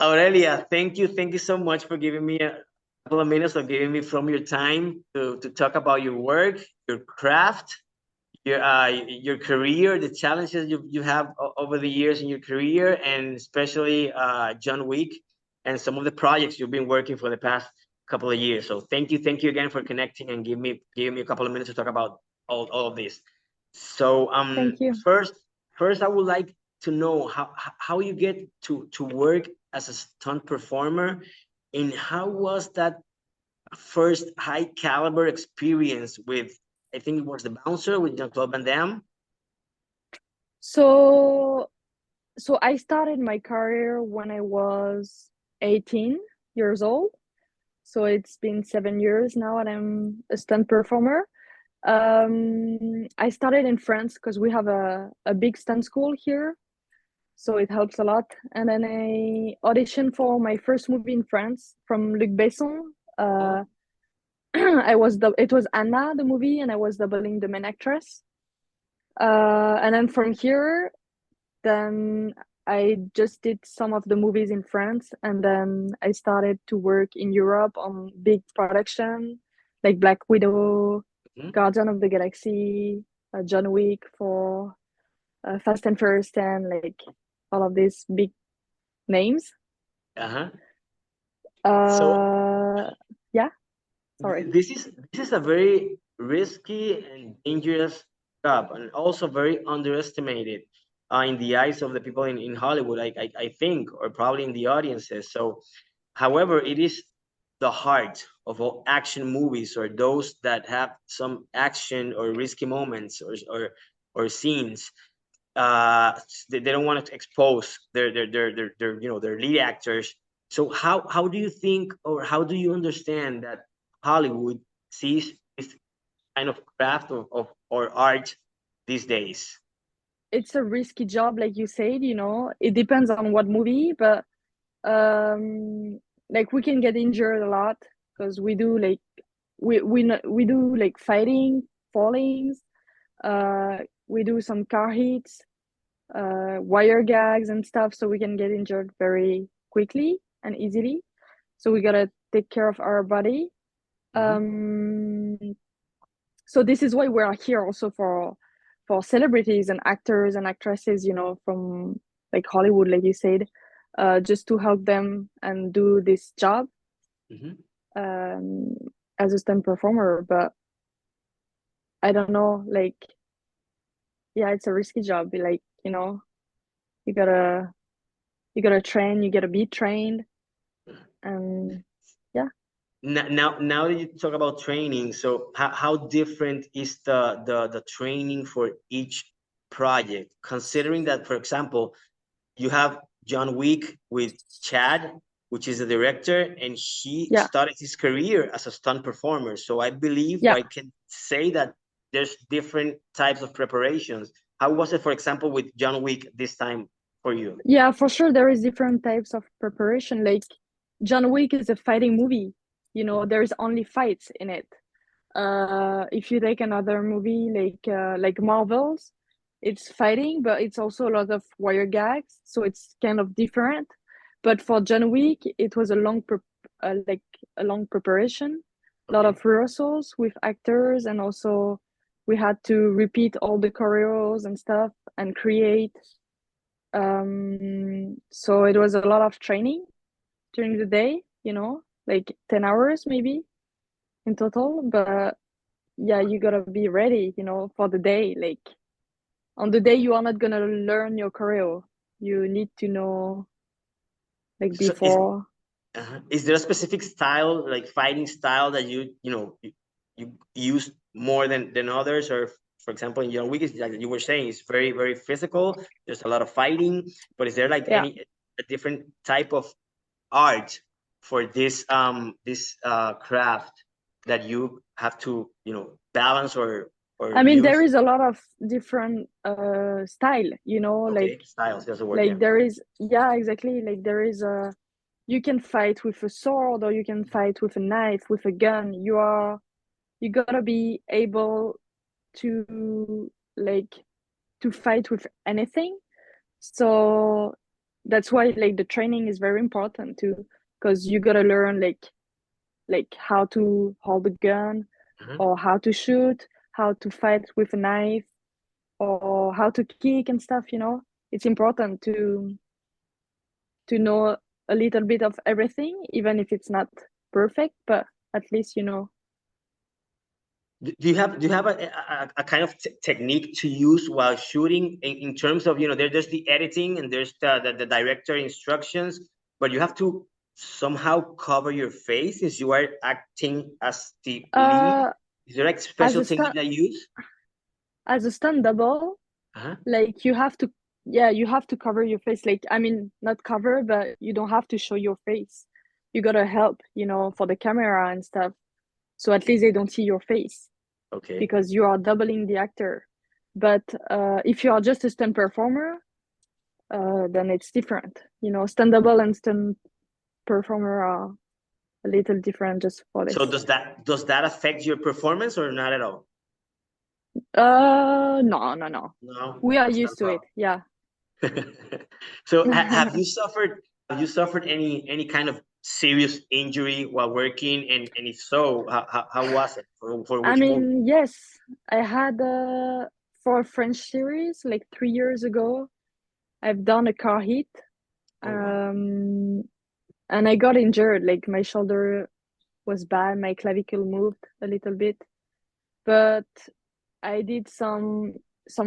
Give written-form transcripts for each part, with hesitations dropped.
Aurelia, thank you so much for giving me a couple of minutes, of giving me from your time to talk about your work, your craft, your career, the challenges you have over the years in your career, and especially John Wick and some of the projects you've been working for the past couple of years. So thank you again for connecting and giving me a couple of minutes to talk about all of this. So Thank you. first I would like to know how you get to work as a stunt performer, and how was that first high caliber experience with, I think it was the bouncer with Jean-Claude Van Damme. So, so I started my career when I was 18 years old. So it's been 7 years now, and I'm a stunt performer. I started in France because we have a big stunt school here, so it helps a lot. And then I auditioned for my first movie in France from Luc Besson. Oh, It was Anna the movie, and I was doubling the main actress. And then from here, then I just did some of the movies in France, and then I started to work in Europe on big production like Black Widow, mhm. Guardian of the Galaxy, John Wick for Fast and Furious 10, like all of these big names. Uh-huh. So Uh, yeah, sorry. this is a very risky and dangerous job, and also very underestimated in the eyes of the people in Hollywood, I think, or probably in the audiences. So, however, it is the heart of all action movies, or those that have some action or risky moments, or scenes. They don't want to expose their lead actors. So how do you think, or how do you understand that Hollywood sees this kind of craft or art these days? It's a risky job, like you said, it depends on what movie, but um, like we can get injured a lot because we do like we do like fighting, fallings, uh, we do some car hits, wire gags and stuff, so we can get injured very quickly and easily. So we gotta take care of our body. Hmm. Um, so this is why we're here also for celebrities and actors and actresses, from like Hollywood, like you said, just to help them and do this job Hmm. um, as a stunt performer. But I don't know, like, yeah, it's a risky job. Like, you gotta train, you gotta be trained, and yeah. Now that you talk about training, so how different is the training for each project, considering that, for example, you have John Wick with Chad, which is the director, and he Yeah, started his career as a stunt performer. So I believe, or yeah, I can say that there's different types of preparations. How was it, for example, with John Wick this time for you? yeah, for sure. There is different types of preparation. Like John Wick is a fighting movie. There's only fights in it. If you take another movie like Marvel's, it's fighting, but it's also a lot of wire gags, so it's kind of different. But for John Wick, it was like a long preparation, a lot Okay. of rehearsals with actors, and also we had to repeat all the choreos and stuff and create. So it was a lot of training during the day, like 10 hours maybe in total. But yeah, you gotta be ready, for the day. Like on the day, you are not gonna learn your choreo. You need to know like So is before. is there a specific style, like fighting style, that you use more than others, or for example in John Wick, like you were saying, it's very physical. There's a lot of fighting, but is there like Yeah. any a different type of art for this craft that you have to balance or I mean, there use? is a lot of different style, Okay, styles. That's the word. Yeah. like there is, yeah, exactly. Like there is a you can fight with a sword, or you can fight with a knife, with a gun. You gotta be able to like to fight with anything. So that's why like the training is very important too, because you gotta learn like how to hold a gun Mhm. or how to shoot, how to fight with a knife, or how to kick and stuff, you know. It's important to know a little bit of everything, even if it's not perfect, but at least you know. Do you have a kind of technique to use while shooting in terms of, there's the editing and there's the director instructions, but you have to somehow cover your face since you are acting as the lead. Uh, Is there a as special a technique stunt that you use? as a stunt double, Uh-huh. like you have to, yeah, you have to cover your face. Like I mean, not cover, but you don't have to show your face. You gotta help, you know, for the camera and stuff. So at least they don't see your face Okay. because you are doubling the actor. But if you are just a stunt performer, then it's different. You know, stunt double and stunt performer are a little different just for So this. does that affect your performance or not at all? No, no, no. No, We are that's not used a to it. problem. Yeah. So have you suffered any kind of serious injury while working, and if so, how was it, for I which movie? mean, yes, I had for a French series like 3 years ago. I've done a car hit, Oh wow. um, and I got injured. Like my shoulder was bad, my clavicle moved a little bit, but I did some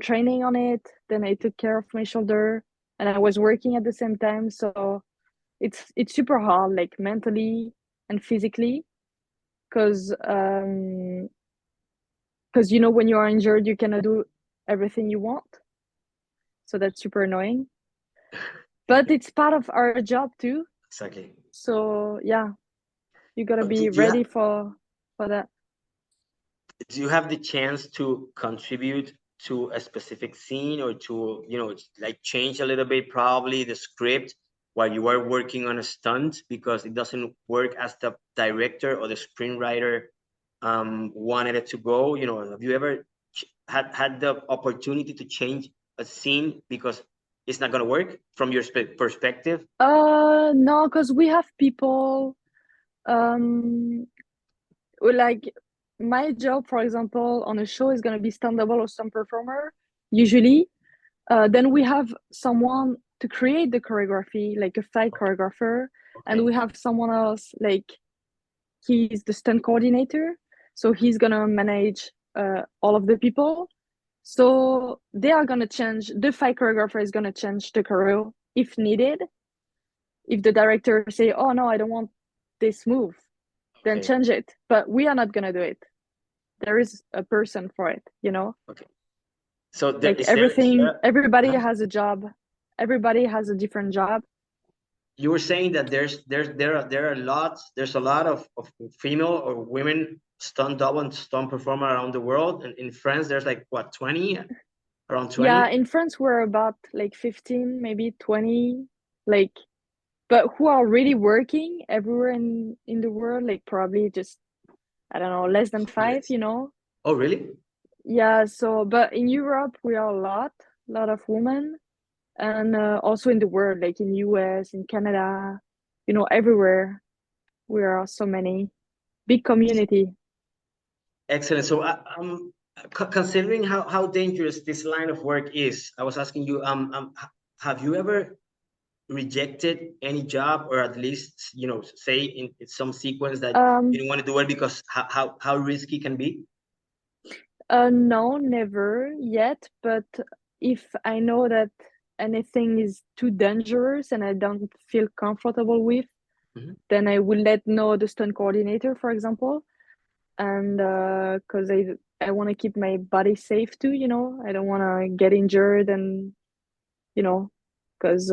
training on it. Then I took care of my shoulder, and I was working at the same time. So it's super hard, like mentally and physically, because you know when you are injured, you cannot do everything you want. So that's super annoying. But it's part of our job too. Exactly. So yeah, you gotta Do, be do you have ready for that. do you have the chance to contribute to a specific scene, or to, like, change a little bit probably the script while you are working on a stunt because it doesn't work as the director or the screenwriter wanted it to go? Have you ever had the opportunity to change a scene because it's not going to work from your perspective? No, because we have people um like my job, for example, on a show is gonna be stand double or some performer, usually. Then we have someone to create the choreography, like a fight Okay. choreographer, and Okay. we have someone else like he's the stunt coordinator, so he's gonna manage all of the people. So they are gonna change. The fight choreographer is gonna change the choreo if needed. If the director say, "Oh no, I don't want this move," then Okay. change it. But we are not gonna do it. There is a person for it, you know. Okay. So there Like is there is everything, there everybody uh-huh. has a job. Everybody has a different job. You were saying that there's a lot of female or women stunt double and stunt performer around the world, and in France there's like what, 20, around Yeah, 20. in France we're about like 15, maybe 20, like but who are really working everywhere in the world, like probably just I don't know, less than five, Hundreds. you know. Oh really? Yeah, so but in Europe we are a lot of women, and also in the world, like in US, in Canada, you know, everywhere we are so many, big community. Excellent. So considering how dangerous this line of work is, I was asking you, have you ever rejected any job, or at least, say in some sequence that you um don't want to do it because how risky can be? no, never yet, but if I know that anything is too dangerous and I don't feel comfortable with, Mhm. then I will let know the stunt coordinator, for example. And because I want to keep my body safe too, you know. I don't want to get injured, and you know, because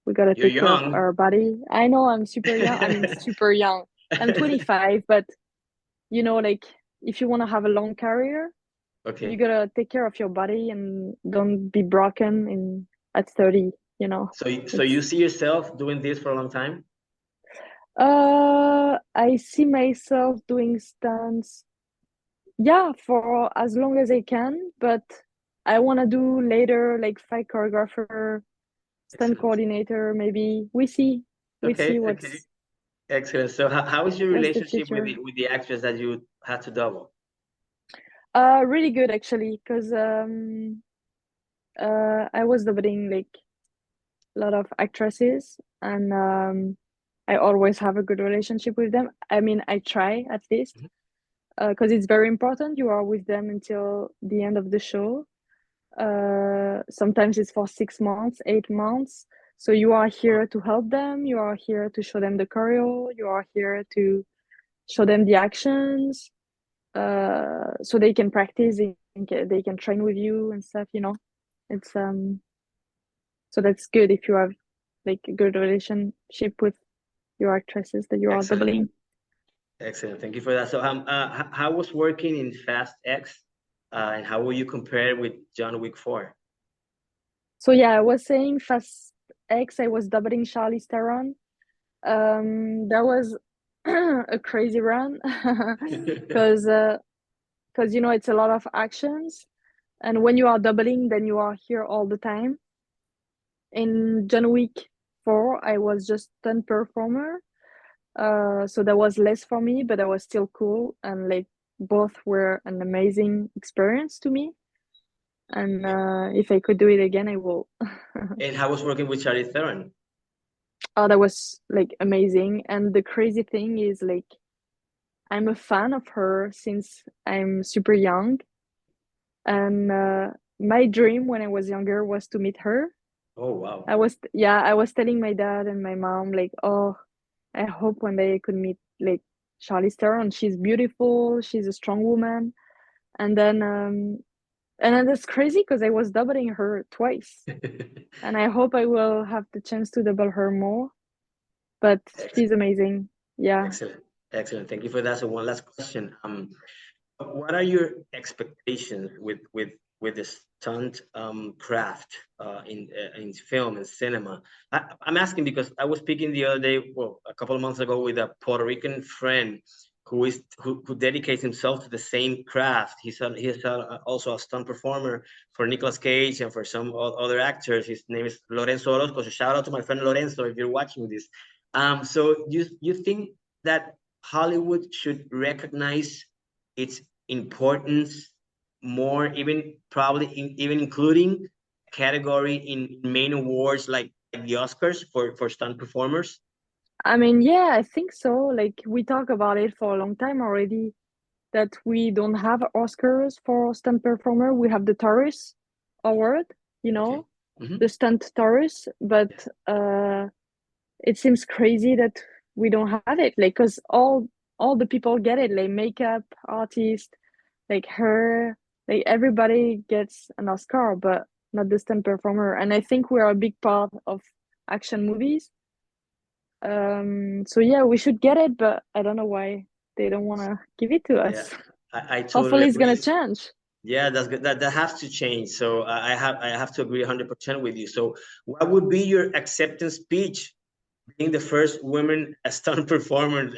we gotta You're take care of young. our body. I know I'm super young. I mean, super young. I'm 25, but you know, like if you want to have a long career, you Okay. gotta take care of your body and don't be broken in at 30. You know, So you it's see yourself doing this for a long time? I see myself doing stunts, yeah, for as long as I can, but I want to do later like fight choreographer, stunt Excellent. coordinator, maybe. We see Okay, okay, excellent. So how is your what's the relationship future. with the actress that you had to double? Really good actually, because I was doubling like a lot of actresses, and I always have a good relationship with them. I mean, I try at least, Mhm. because it's very important. You are with them until the end of the show. Sometimes it's for 6 months, 8 months. So you are Wow. here to help them. You are here to show them the choreo. You are here to show them the actions, so they can practice. They can train with you and stuff. It's so that's good if you have like a good relationship with your actresses that you are Excellent, doubling. excellent. Thank you for that. So how was working in Fast X, and how will you compare with John Wick 4? So yeah, I was saying Fast X. I was doubling Charlize Theron. That was a crazy run because it's a lot of actions, and when you are doubling, then you are here all the time. In John Wick 4, I was just stunt performer, so that was less for me, but that was still cool, and like both were an amazing experience to me. And if I could do it again, I will. And how was working with Charlize Theron? Oh, that was like amazing. And the crazy thing is like I'm a fan of her since I'm super young. And my dream when I was younger was to meet her. Oh, wow. I was telling my dad and my mom like, oh, I hope one day I could meet like Charlize Theron. She's beautiful. She's a strong woman. And then that's crazy because I was doubling her twice. And I hope I will have the chance to double her more. But she's Excellent, amazing. Yeah. excellent, excellent. Thank you for that. So one last question. What are your expectations with the stunt craft in film and cinema? I'm asking because I was speaking the other day, well, a couple of months ago, with a Puerto Rican friend who dedicates himself to the same craft. He's also a stunt performer for Nicolas Cage and for some other actors. His name is Lorenzo Orozco. So shout out to my friend Lorenzo if you're watching this. So you think that Hollywood should recognize its importance more, even probably even including category in main awards like the Oscars for stunt performers? I mean, yeah, I think so. Like we talk about it for a long time already that we don't have Oscars for stunt performer. We have the Taurus award, you Okay. know, Hmm. the stunt Taurus, but Yes. it seems crazy that we don't have it. Like, cause all the people get it, like makeup artist, like her, like everybody gets an Oscar, but not the stunt performer. And I think we are a big part of action movies. So yeah, we should get it, but I don't know why they don't want to give it to Yeah, us. I totally Hopefully, it's gonna agree. change. Yeah, that's good. That has to change. So I have to agree 100% with you. So what would be your acceptance speech being the first woman stunt performer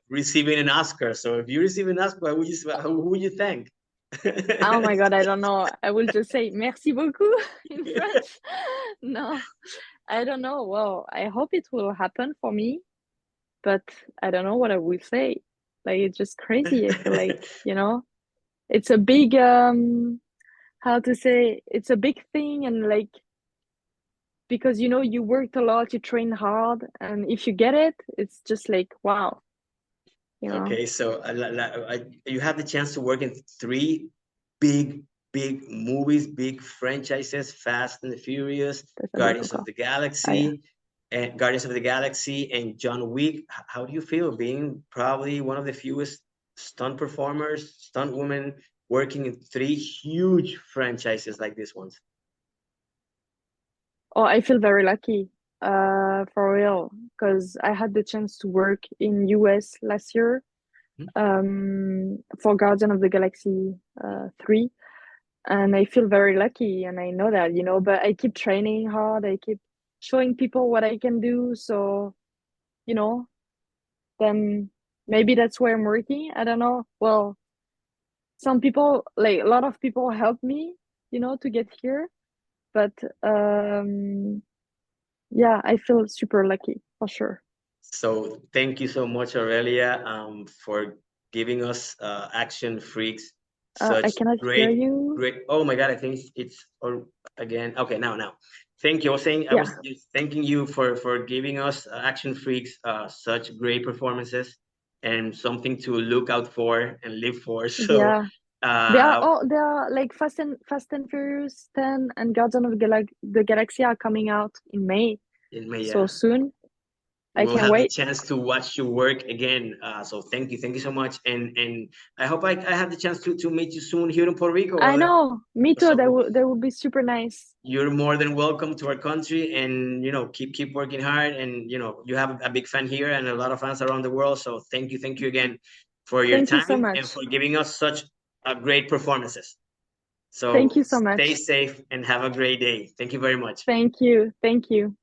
receiving an Oscar? So if you receive an Oscar, who would you thank? Oh my God, I don't know. I will just say merci beaucoup in French. No, I don't know. Well, I hope it will happen for me, but I don't know what I will say. Like it's just crazy. I feel like, it's a big how to say, it's a big thing, and like because you worked a lot, you trained hard, and if you get it, it's just like wow, you know. Okay, so you have the chance to work in three big, big movies, big franchises: Fast and the Furious, T'as ça bloque Guardians of encore. the Ah yeah. Galaxy, and John Wick. How do you feel being probably one of the fewest stunt performers, stunt women working in three huge franchises like this ones? Oh, I feel very lucky, for real, because I had the chance to work in US last year, Mhm. for Guardian of the Galaxy 3, and I feel very lucky, and I know that, but I keep training hard, I keep showing people what I can do, so, you know, then maybe that's where I'm working. I don't know. Well, some people, like a lot of people help me, to get here, but yeah, I feel super lucky for sure. So thank you so much, Aurelia, for giving us Action Freaks I such cannot hear great, you. great. Oh my God, I think it's or again. Okay, now. Thank you. I was saying I Yeah, was just thanking you for giving us Action Freaks such great performances and something to look out for and live for. So yeah. uh, They are like Fast and Furious 10 and Guardian of the Galaxy are coming out in May, in May, so yeah. soon. I We'll can't have the wait. chance to watch your work again. So thank you so much, and I hope I have the chance to meet you soon here in Puerto Rico. I know, me too. So That would be super nice. you're more than welcome to our country, and keep working hard, and you have a big fan here and a lot of fans around the world. So thank you again for your Thank you so time and much. for giving us such great performances. Thank So you so stay much. safe and have a great day. Thank you very much. Thank you. Thank you.